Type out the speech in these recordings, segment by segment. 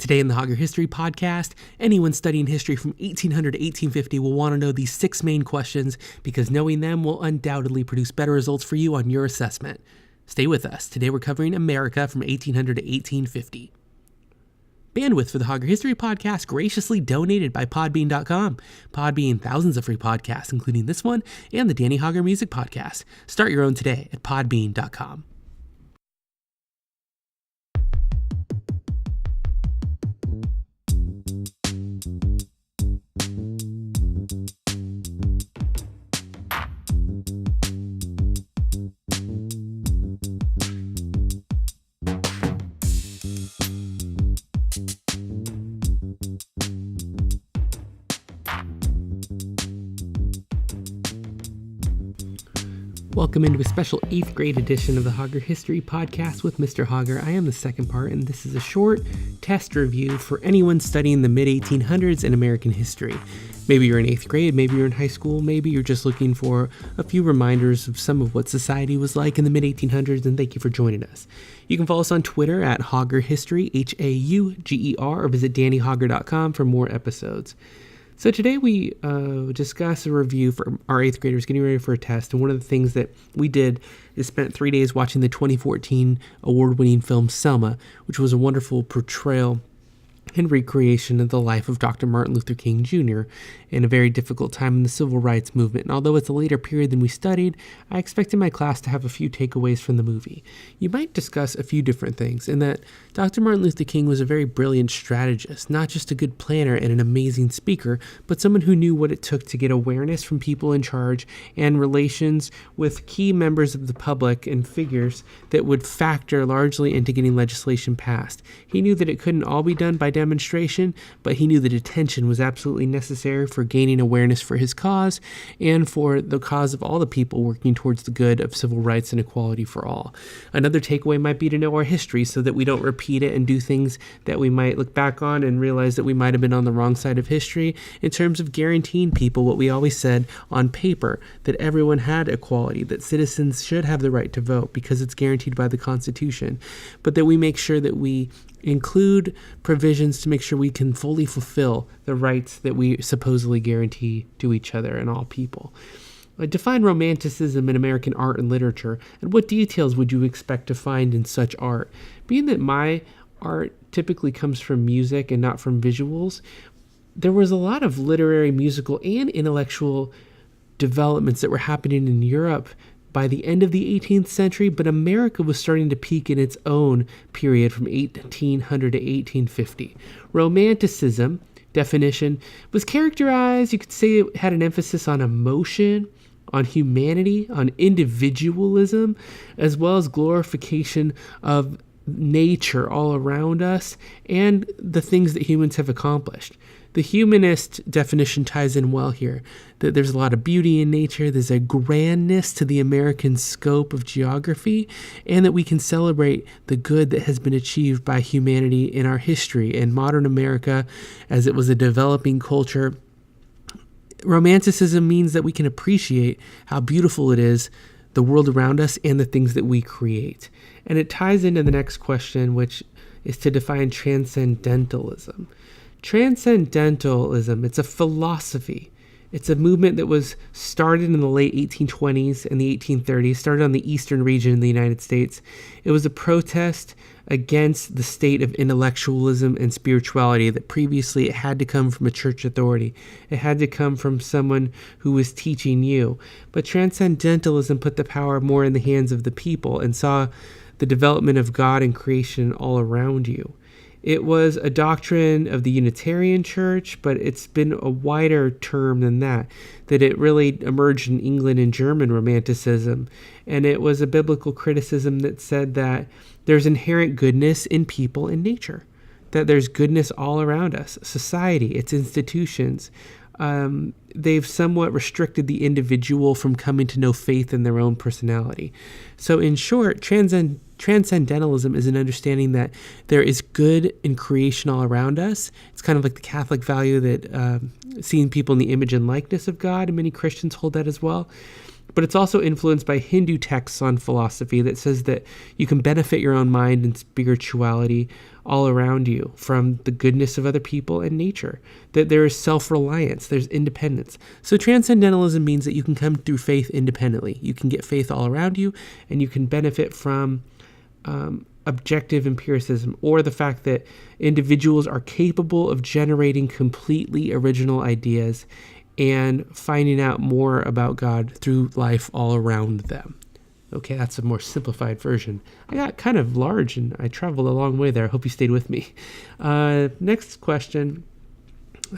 Today in the Hauger History Podcast, anyone studying history from 1800 to 1850 will want to know these 6 main questions because knowing them will undoubtedly produce better results for you on your assessment. Stay with us. Today we're covering America from 1800 to 1850. Bandwidth for the Hauger History Podcast graciously donated by Podbean.com. Podbean, thousands of free podcasts, including this one and the Danny Hauger Music Podcast. Start your own today at Podbean.com. Welcome into a special 8th grade edition of the Hauger History Podcast with Mr. Hauger. I am the second part, and this is a short test review for anyone studying the mid-1800s in American history. Maybe you're in 8th grade, maybe you're in high school, maybe you're just looking for a few reminders of some of what society was like in the mid-1800s, and thank you for joining us. You can follow us on Twitter at Hauger History, Hauger, or visit DannyHauger.com for more episodes. So today we discuss a review for our 8th graders getting ready for a test, and one of the things that we did is spent 3 days watching the 2014 award-winning film Selma, which was a wonderful portrayal and recreation of the life of Dr. Martin Luther King Jr. in a very difficult time in the civil rights movement. And although it's a later period than we studied, I expected my class to have a few takeaways from the movie. You might discuss a few different things, in that Dr. Martin Luther King was a very brilliant strategist, not just a good planner and an amazing speaker, but someone who knew what it took to get awareness from people in charge and relations with key members of the public and figures that would factor largely into getting legislation passed. He knew that it couldn't all be done by demonstration, but he knew that attention was absolutely necessary for gaining awareness for his cause and for the cause of all the people working towards the good of civil rights and equality for all. Another takeaway might be to know our history so that we don't repeat it and do things that we might look back on and realize that we might have been on the wrong side of history in terms of guaranteeing people what we always said on paper, that everyone had equality, that citizens should have the right to vote because it's guaranteed by the Constitution, but that we make sure that we include provisions to make sure we can fully fulfill the rights that we supposedly guarantee to each other and all people. Define Romanticism in American art and literature, and what details would you expect to find in such art? Being that my art typically comes from music and not from visuals, there was a lot of literary, musical, and intellectual developments that were happening in Europe by the end of the 18th century, but America was starting to peak in its own period from 1800 to 1850. Romanticism, definition, was characterized, you could say it had an emphasis on emotion, on humanity, on individualism, as well as glorification of nature all around us and the things that humans have accomplished. The humanist definition ties in well here, that there's a lot of beauty in nature, there's a grandness to the American scope of geography, and that we can celebrate the good that has been achieved by humanity in our history. In modern America, as it was a developing culture, Romanticism means that we can appreciate how beautiful it is, the world around us, and the things that we create. And it ties into the next question, which is to define transcendentalism. Transcendentalism, it's a philosophy. It's a movement that was started in the late 1820s and the 1830s, started on the eastern region in the United States. It was a protest against the state of intellectualism and spirituality that previously it had to come from a church authority. It had to come from someone who was teaching you. But transcendentalism put the power more in the hands of the people and saw the development of God and creation all around you. It was a doctrine of the Unitarian Church, but it's been a wider term than that it really emerged in England and German Romanticism. And it was a biblical criticism that said that there's inherent goodness in people and nature, that there's goodness all around us, society, its institutions. They've somewhat restricted the individual from coming to know faith in their own personality. So in short, transcendentalism is an understanding that there is good in creation all around us. It's kind of like the Catholic value that seeing people in the image and likeness of God, and many Christians hold that as well. But it's also influenced by Hindu texts on philosophy that says that you can benefit your own mind and spirituality all around you from the goodness of other people and nature, that there is self-reliance, there's independence. So transcendentalism means that you can come through faith independently. You can get faith all around you, and you can benefit from objective empiricism, or the fact that individuals are capable of generating completely original ideas and finding out more about God through life all around them. Okay, that's a more simplified version. I got kind of large and I traveled a long way there. I hope you stayed with me. Next question.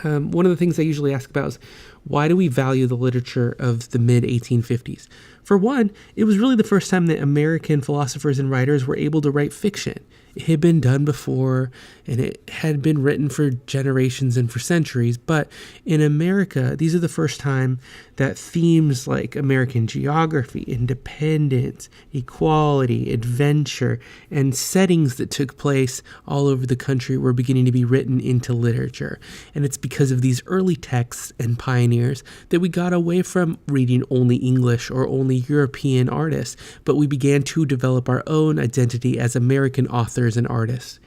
One of the things I usually ask about is, why do we value the literature of the mid-1850s? For one, it was really the first time that American philosophers and writers were able to write fiction. It had been done before, and it had been written for generations and for centuries, but in America, these are the first time that themes like American geography, independence, equality, adventure, and settings that took place all over the country were beginning to be written into literature. And it's because of these early texts and pioneers that we got away from reading only English or only European artists, but we began to develop our own identity as American authors and artists.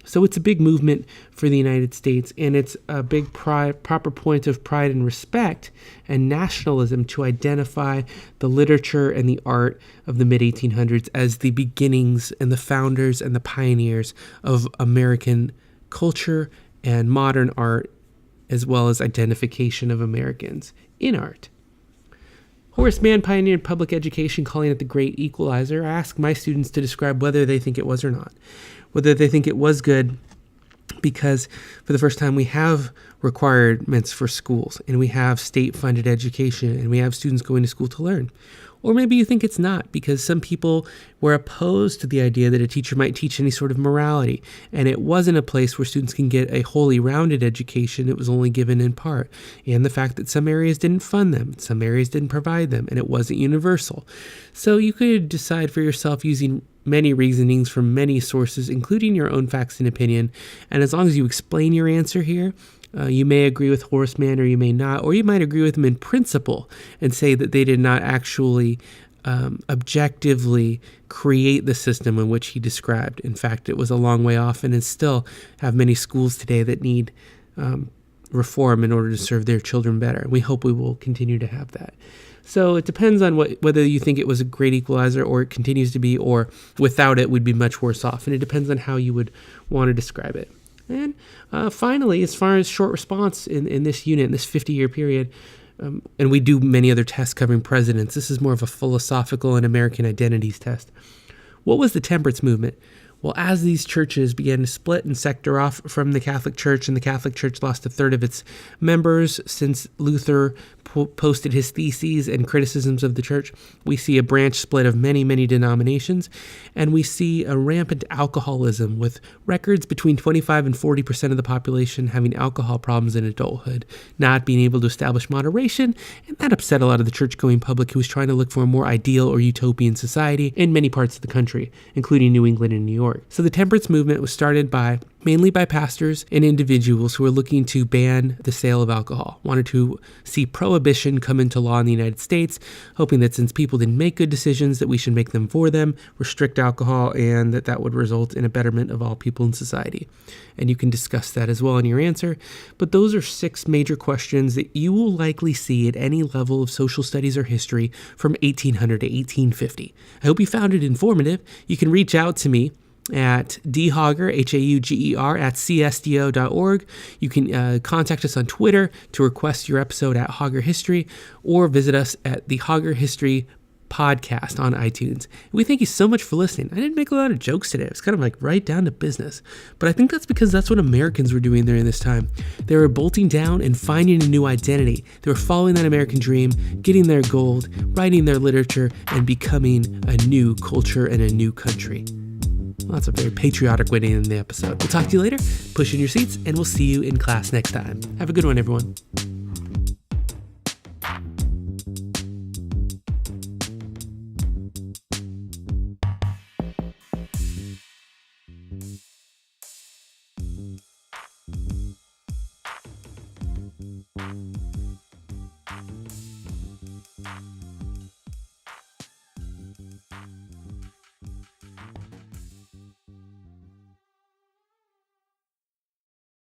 So it's a big movement for the United States, and it's a big proper point of pride and respect and nationalism to identify the literature and the art of the mid-1800s as the beginnings and the founders and the pioneers of American culture and modern art, as well as identification of Americans in art. Horace Mann pioneered public education, calling it the Great Equalizer. I ask my students to describe whether they think it was or not, whether they think it was good, because for the first time we have requirements for schools, and we have state-funded education, and we have students going to school to learn. Or maybe you think it's not, because some people were opposed to the idea that a teacher might teach any sort of morality, and it wasn't a place where students can get a wholly rounded education. It was only given in part, and the fact that some areas didn't fund them, some areas didn't provide them, and it wasn't universal. So you could decide for yourself using many reasonings from many sources, including your own facts and opinion, and as long as you explain your answer here, you may agree with Horace Mann or you may not, or you might agree with him in principle and say that they did not actually objectively create the system in which he described. In fact, it was a long way off, and still have many schools today that need reform in order to serve their children better. We hope we will continue to have that. So it depends on whether you think it was a great equalizer or it continues to be, or without it would be much worse off. And it depends on how you would want to describe it. And finally, as far as short response in this unit, in this 50-year period, and we do many other tests covering presidents, this is more of a philosophical and American identities test. What was the temperance movement? Well, as these churches began to split and sector off from the Catholic Church, and the Catholic Church lost a third of its members since Luther posted his theses and criticisms of the church, we see a branch split of many, many denominations, and we see a rampant alcoholism with records between 25 and 40% of the population having alcohol problems in adulthood, not being able to establish moderation, and that upset a lot of the church-going public who was trying to look for a more ideal or utopian society in many parts of the country, including New England and New York. So the temperance movement was started mainly by pastors and individuals who were looking to ban the sale of alcohol, wanted to see prohibition come into law in the United States, hoping that since people didn't make good decisions, that we should make them for them, restrict alcohol, and that would result in a betterment of all people in society. And you can discuss that as well in your answer. But those are 6 major questions that you will likely see at any level of social studies or history from 1800 to 1850. I hope you found it informative. You can reach out to me at dhauger, Hauger, at csdo.org. You can contact us on Twitter to request your episode at Hauger History, or visit us at the Hauger History Podcast on iTunes. We thank you so much for listening. I didn't make a lot of jokes today. It was kind of like right down to business. But I think that's because that's what Americans were doing during this time. They were bolting down and finding a new identity. They were following that American dream, getting their gold, writing their literature, and becoming a new culture and a new country. Well, that's a very patriotic way to end the episode. We'll talk to you later. Push in your seats, and we'll see you in class next time. Have a good one, everyone.